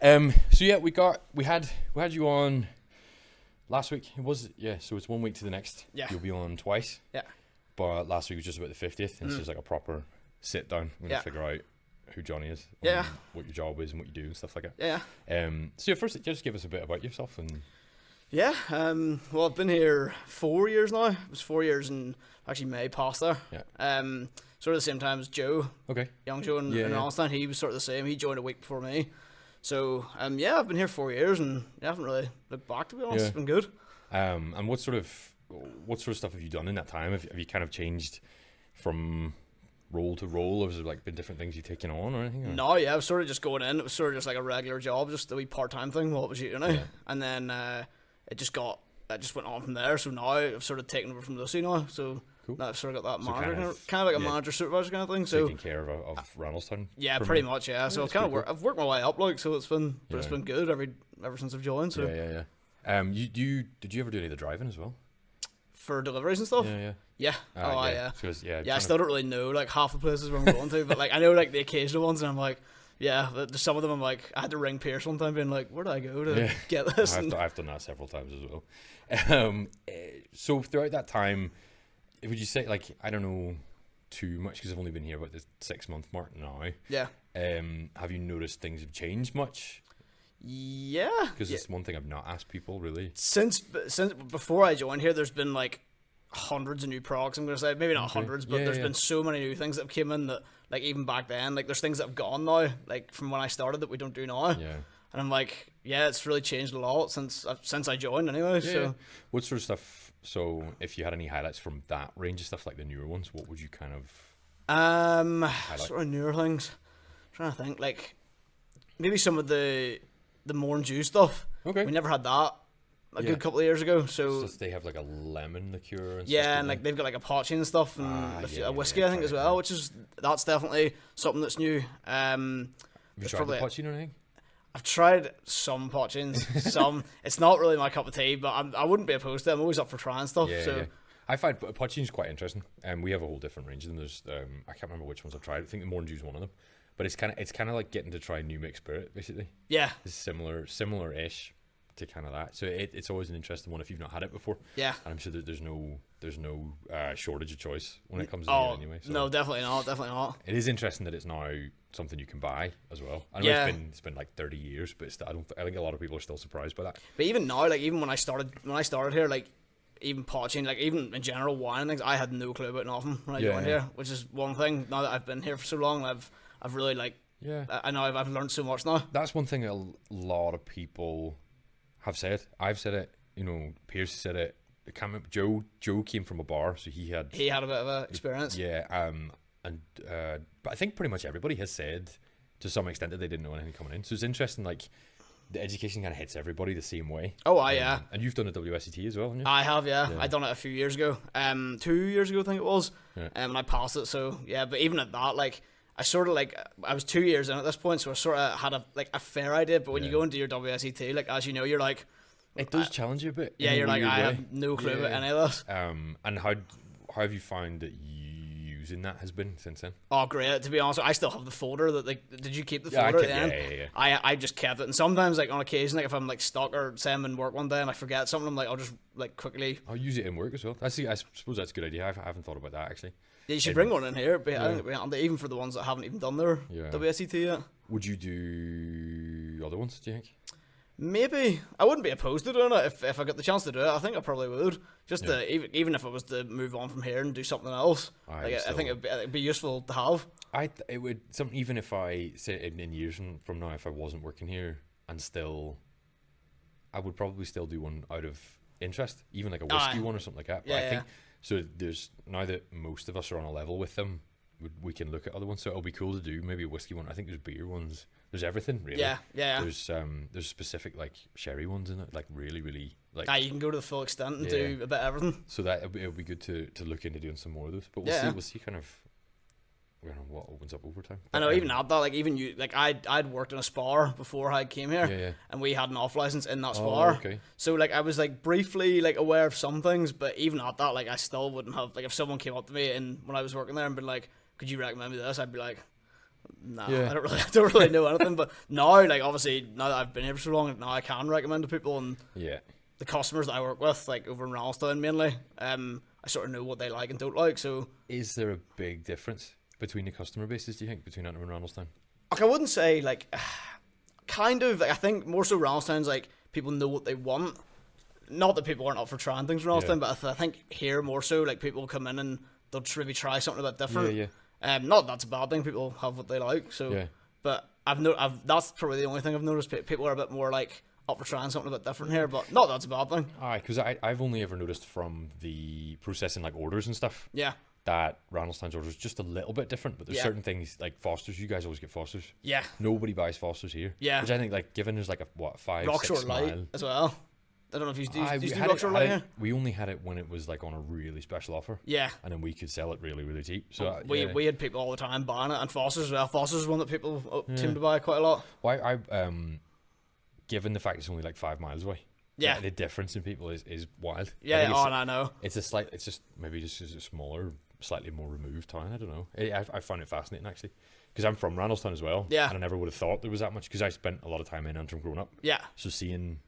So yeah, we had you on last week. So it's 1 week to the next. Yeah. You'll be on twice. Yeah. But last week was just about the 50th, and it's just like a proper sit down. We're gonna figure out who Jonny is, and what your job is, and what you do, and stuff like that. Yeah. So first, just give us a bit about yourself and. Yeah. Well, I've been here 4 years now. It was 4 years in actually May past there. Yeah. Sort of the same time as Joe. Okay. Young Joe in Randalstown. He was sort of the same. He joined a week before me. So I've been here 4 years and I haven't really looked back, to be honest. It's been good. And what sort of stuff have you done in that time? Have you kind of changed from role to role, or has there like been different things you've taken on or anything? Or? No, I was sort of just going in. It was sort of just like a regular job, just a wee part-time thing while it was uni. Yeah. And then it just went on from there. So now I've sort of taken over from Lucy now. So cool. Now I've sort of got that manager, kind of like a manager supervisor kind of thing. So taking care of Randalstown. Yeah, pretty much. Yeah. So I've worked my way up, like, so it's been good ever since I've joined. So yeah. Did you ever do any of the driving as well? For deliveries and stuff? Yeah. Yeah. I still don't really know like half the places where I'm going to, but like I know like the occasional ones, and I'm like, there's some of them I'm like, I had to ring Pierce one time being like, where do I go to get this? I've done that several times as well. So throughout that time, would you say, like, I don't know too much because I've only been here about the 6 month mark now. Yeah. Have you noticed things have changed much? Yeah. Because it's one thing I've not asked people really. Since before I joined here, there's been like hundreds of new products. I'm gonna say maybe not hundreds, but there's been so many new things that have came in that like even back then, like there's things that have gone now, like from when I started that we don't do now. Yeah. And I'm like, it's really changed a lot since I joined anyway. Yeah. So what sort of stuff? So if you had any highlights from that range of stuff, like the newer ones, what would you kind of highlight? Sort of newer things? I'm trying to think, like maybe some of the more juice stuff. Okay. We never had that a good couple of years ago. So they have like a lemon liqueur and stuff. And like they've got like a potchie and stuff, and a whiskey I think as well, that's definitely something that's new. Have you tried the potchie or anything? I've tried some potchings, it's not really my cup of tea, but I wouldn't be opposed to it. I'm always up for trying stuff. I find potchings quite interesting, and we have a whole different range of them. There's I can't remember which ones I've tried. I think the Morange is one of them. But it's kind of like getting to try new mixed spirit, basically. Yeah, it's similar-ish to kind of that. So it's always an interesting one if you've not had it before. Yeah, and I'm sure that there's no shortage of choice when it comes in here anyway. So no, definitely not. It is interesting that it's now something you can buy as well. I know it's been like 30 years, but I think a lot of people are still surprised by that. But even now, like even when I started here, like even potching, like even in general wine and things, I had no clue about nothing when I joined here, which is one thing. Now that I've been here for so long, I've really I know I've learned so much now. That's one thing a lot of people have said. I've said it. You know, Pierce said it. I can't remember. Joe came from a bar, so he had a bit of a experience. Yeah. But I think pretty much everybody has said to some extent that they didn't know anything coming in. So it's interesting. Like the education kind of hits everybody the same way. Yeah. And you've done a WSET as well, haven't you? I have. Yeah. I done it a few years ago. 2 years ago, I think it was. Yeah. And I passed it. So yeah. But even at that, like. I sort of like I was 2 years in at this point, so I sort of had a fair idea. But when you go into your WSET, like as you know, you're like it does challenge you a bit. Yeah, you're like I have no clue about any of this. And how have you found that using that has been since then? Oh, great! To be honest, I still have the folder. Did you keep the folder at the end? Yeah. I just kept it, and sometimes like on occasion, like if I'm like stuck or say I'm in work one day and I forget something, I'm like I'll just like quickly. I'll use it in work as well. I suppose that's a good idea. I haven't thought about that actually. Yeah, you should bring one in here, but I think it'd be handy, even for the ones that haven't even done their WSET yet. Would you do other ones, do you think? Maybe. I wouldn't be opposed to doing it if I got the chance to do it. I think I probably would. Just to, even if it was to move on from here and do something else. I think it'd be useful to have. It would even if I say in years from now, if I wasn't working here and still, I would probably still do one out of interest, even like a whiskey one or something like that. But I think. So there's now that most of us are on a level with them, we can look at other ones. So it'll be cool to do maybe a whiskey one. I think there's beer ones. There's everything really. Yeah. There's specific like sherry ones in it, like really like. You can go to the full extent and do a bit of everything. So that it'll be good to look into doing some more of those. But we'll see kind of. I don't know what opens up over time. But I know even at that, like even you, like I'd worked in a spa before I came here, and we had an off license in that spa. Okay. So like I was like briefly like aware of some things, but even at that, like I still wouldn't have like if someone came up to me and when I was working there and been like, "Could you recommend me this?" I'd be like, Nah, Yeah. I don't really know anything. But now, like obviously, now that I've been here for so long, now I can recommend to people, and the customers that I work with, like over in Randalstown mainly, I sort of know what they like and don't like. So, is there a big difference between the customer bases? Do you think between Antrim and Randalstown? like, I wouldn't say like, kind of. Like, I think more so Randalstown's like people know what they want. Not that people aren't up for trying things in Randalstown, but I think here more so like people come in and they'll maybe try something a bit different. Not that that's a bad thing. People have what they like. So, but that's probably the only thing I've noticed. People are a bit more like up for trying something a bit different here, but not that's a bad thing. Alright, because I've only ever noticed from the processing like orders and stuff. Yeah. That Randalstown's orders just a little bit different, but there's certain things like Fosters. You guys always get Fosters. Yeah. Nobody buys Fosters here. Yeah. Which I think, like, given there's like a 5, Rockshore 6 Light mile as well. I don't know if you do Rockshore Light here. We only had it when it was like on a really special offer. Yeah. And then we could sell it really, really cheap. So we had people all the time buying it, and Fosters as well. Fosters is one that people seem to buy quite a lot. Why given the fact it's only like 5 miles away. Yeah. The difference in people is wild. Yeah, I know. It's just maybe just a smaller, slightly more removed town. I don't know. I find it fascinating actually, because I'm from Randalstown as well. Yeah. And I never would have thought there was that much, because I spent a lot of time in Antrim growing up. Yeah. So seeing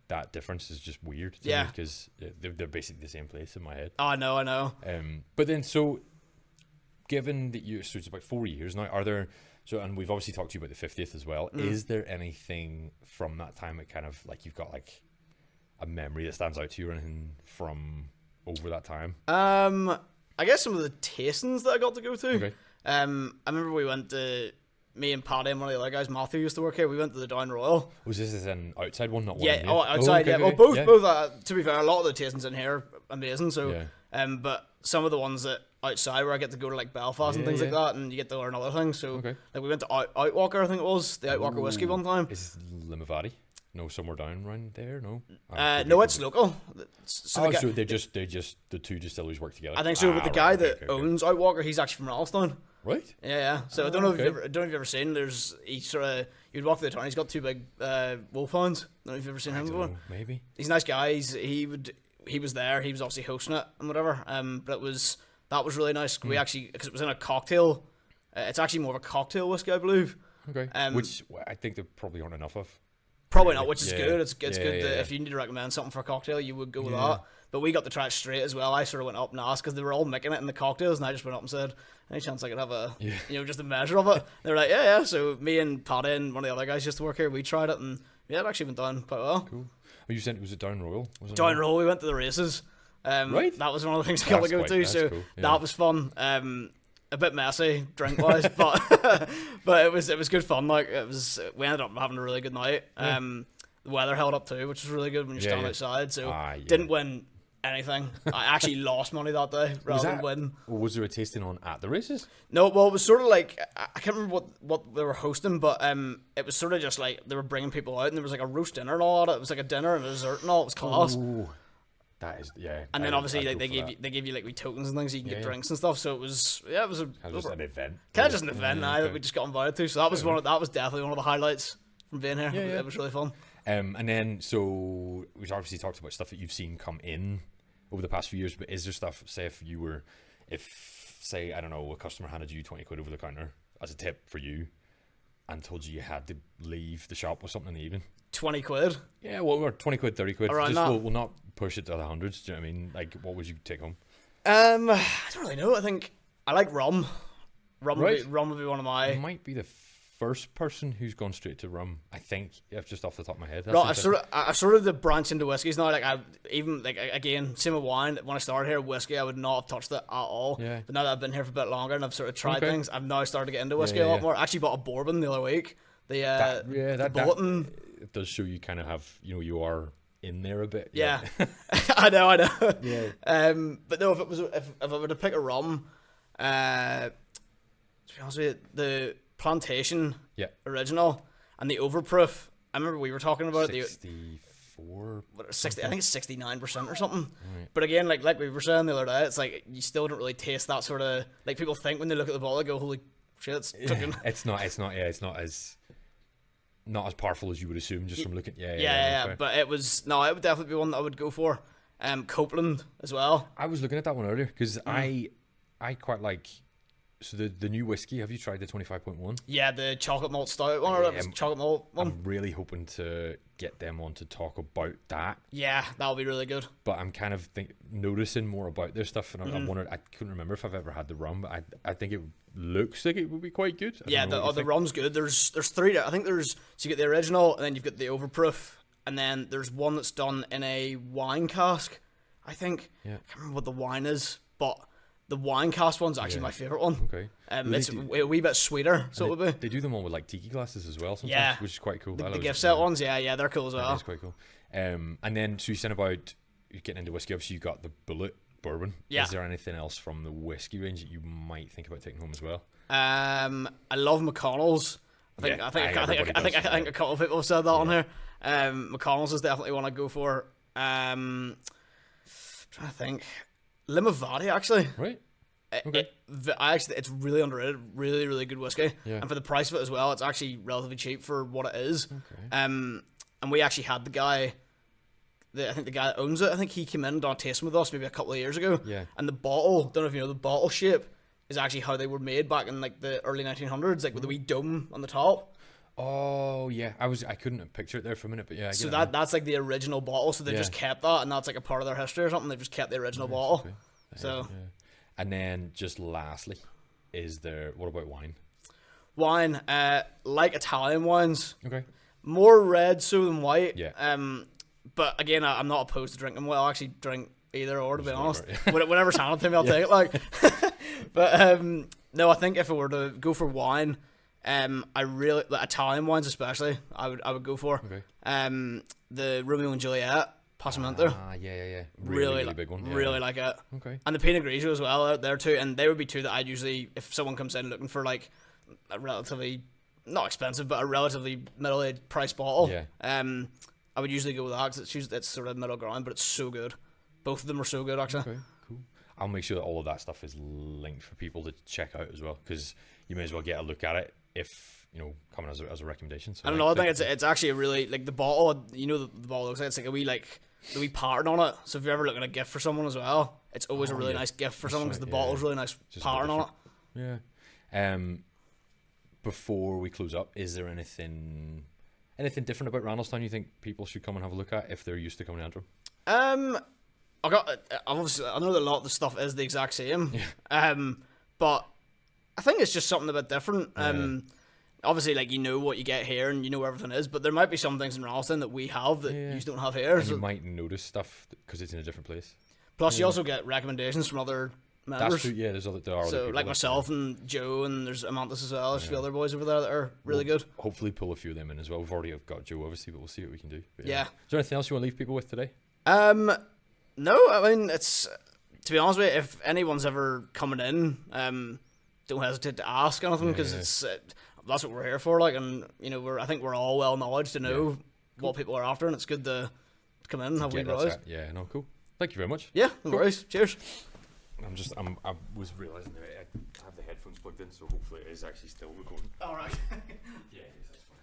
that difference is just weird to me, because they're basically the same place in my head. I know. But then so, given that so it's about 4 years now, are there? So, and we've obviously talked to you about the 50th as well. Is there anything from that time that kind of like you've got like a memory that stands out to you or anything from over that time? I guess some of the tastings that I got to go to. Okay. I remember we went to, me and Paddy and one of the other guys, Matthew, used to work here. We went to the Down Royal. Was this an outside one, not one? Yeah, outside. Okay, yeah, okay. Well, both. To be fair, a lot of the tastings in here are amazing. So, but some of the ones that outside where I get to go to like Belfast and things like that, and you get to learn other things. So, like we went to Outwalker, I think it was the Outwalker whiskey one time. Is Limavady? No, somewhere down around there. No. No, it's local. So they're just the two distilleries work together. I think so. But the guy that owns Outwalker, he's actually from Randalstown. Right. Yeah. So I don't know if you've ever seen. You'd walk through the town. He's got 2 big wolfhounds. I don't know if you've ever seen him before. Maybe. He's a nice guy. He was there. He was obviously hosting it and whatever. But that was really nice. We actually, because it was in a cocktail. It's actually more of a cocktail whiskey, I believe. Okay. Which I think there probably aren't enough of. Probably not, which is good. It's good. If you need to recommend something for a cocktail, you would go with that. But we got the track straight as well. I sort of went up and asked, because they were all making it in the cocktails, and I just went up and said, any chance I could have just a measure of it? They were like, yeah. So me and Paddy and one of the other guys used to work here, we tried it, and it actually went down quite well. Cool. Oh, you said it was a Down Royal? Down Royal, we went to the races. Right. That was one of the things I got to go to, so cool. That was fun. A bit messy drink wise, but but it was good fun. Like we ended up having a really good night. The weather held up too, which was really good when you're standing outside. So didn't win anything. I actually lost money that day rather than win. Was there a tasting on at the races? No, well it was sort of like, I can't remember what they were hosting, but it was sort of just like they were bringing people out, and there was like a roast dinner and all that. It was like a dinner and a dessert and all. It was class. Ooh. That is, and then obviously like, they give you like wee tokens and things, so you can get drinks and stuff. So it was just an event. Kind of just an event that we just got invited to. So that was that was definitely one of the highlights from being here. It was really fun. And then so we've obviously talked about stuff that you've seen come in over the past few years, but is there stuff, say I don't know, a customer handed you 20 quid over the counter as a tip for you and told you had to leave the shop with something in the evening? 20 quid? Yeah, well, we're 20 quid, 30 quid. Around just that. We'll not push it to the hundreds. Do you know what I mean? Like, what would you take home? I don't really know. I think I like rum. Rum would be one of my. You might be the first person who's gone straight to rum. I think, just off the top of my head. I sort of branch into whiskies now. Like again, same with wine. When I started here, whiskey, I would not have touched it at all. Yeah. But now that I've been here for a bit longer and I've sort of tried things, I've now started to get into whiskey a lot more. I actually bought a bourbon the other week. The bulletin. It does show you kind of have, you are in there a bit. Yeah. I know. Yeah. But no, if I were to pick a rum, to be honest with you, the Plantation original and the Overproof. I remember we were talking about 64. 60. I think it's 69% or something. Right. But again, like we were saying the other day, it's like you still don't really taste that sort of, like people think when they look at the bottle, they go, "Holy shit, it's cooking." It's not as powerful as you would assume just from looking. But it would definitely be one that I would go for. Copeland as well. I was looking at that one earlier because I quite like So the new whiskey, have you tried the 25.1? Yeah, the chocolate malt stout one, or the chocolate malt one. I'm really hoping to get them on to talk about that. Yeah, that'll be really good. But I'm kind of noticing more about their stuff, and I'm wondering, I couldn't remember if I've ever had the rum, but I think it looks like it would be quite good. The rum's good. There's three. I think so you get the original, and then you've got the overproof, and then there's one that's done in a wine cask, I think. Yeah. I can't remember what the wine is, but the wine cask one's actually my favourite one. Okay. It's a wee bit sweeter, so it would be. They do them all with like tiki glasses as well sometimes, which is quite cool. The gift set ones, they're cool as well. That's quite cool. And then, so you said about getting into whiskey, obviously you got the Bullet Bourbon. Yeah. Is there anything else from the whiskey range that you might think about taking home as well? I love McConnell's. I think a couple of people have said that on here. McConnell's is definitely one I go for. Trying to think. Limavady, actually. Right. Okay. It's really underrated. Really, really good whiskey. Yeah. And for the price of it as well, it's actually relatively cheap for what it is. Okay. And we actually had the guy, I think the guy that owns it, I think he came in and done a tasting with us maybe a couple of years ago. Yeah. And the bottle, don't know if you know, the bottle shape is actually how they were made back in like the early 1900s, like with the wee dome on the top. Oh yeah, I couldn't picture it there for a minute, but yeah. So that's like the original bottle. So they just kept that, and that's like a part of their history or something. They've just kept the original bottle. Okay. So, and then just lastly, what about wine? Wine, like Italian wines. Okay. More red so than white. Yeah. But again, I'm not opposed to drinking. Well, I actually drink either or, to be honest. Whatever's handed to me, I'll take it. Like, but no, I think if I were to go for wine. I really like Italian wines, especially. I would go for. Okay. The Romeo and Juliet Passamento. Yeah. Really big one. Yeah. Really like it. Okay. And the Pinot Grigio as well out there too. And they would be two that I'd usually, if someone comes in looking for like a relatively not expensive, but a relatively middle-aged price bottle. Yeah. I would usually go with that because it's sort of middle ground, but it's so good. Both of them are so good, actually. Okay, cool. I'll make sure that all of that stuff is linked for people to check out as well, because you may as well get a look at it if, coming as a recommendation. So I don't know, I think it's actually a really, like, the bottle, the bottle looks like it's like a wee, like, the wee pattern on it. So if you're ever looking at a gift for someone as well, it's always a really nice gift for someone because the bottle's really nice pattern on it. Yeah. Before we close up, is there anything different about Randalstown you think people should come and have a look at if they're used to coming to Antrim? Obviously, I know that a lot of the stuff is the exact same. Yeah. But I think it's just something a bit different. Obviously, like, what you get here and everything is, but there might be some things in Randalstown that we have that you don't have here. And you might notice stuff because it's in a different place. Plus, you also get recommendations from other members. That's true. Yeah, there are other people, like myself and Joe, and there's Amantis as well. There's a few other boys over there that are really good. Hopefully, pull a few of them in as well. We've already got Joe, obviously, but we'll see what we can do. But, yeah. Is there anything else you want to leave people with today? No, I mean, it's, to be honest with you, if anyone's ever coming in, don't hesitate to ask anything, because it's that's what we're here for. Like, and I think we're all well knowledge to know what people are after, and it's good to come in and have wee browse. Yeah, no, cool. Thank you very much. Yeah, no worries. Cheers. I was realising that I have the headphones plugged in, so hopefully it is actually still recording. All right. Yeah, it is. That's fine.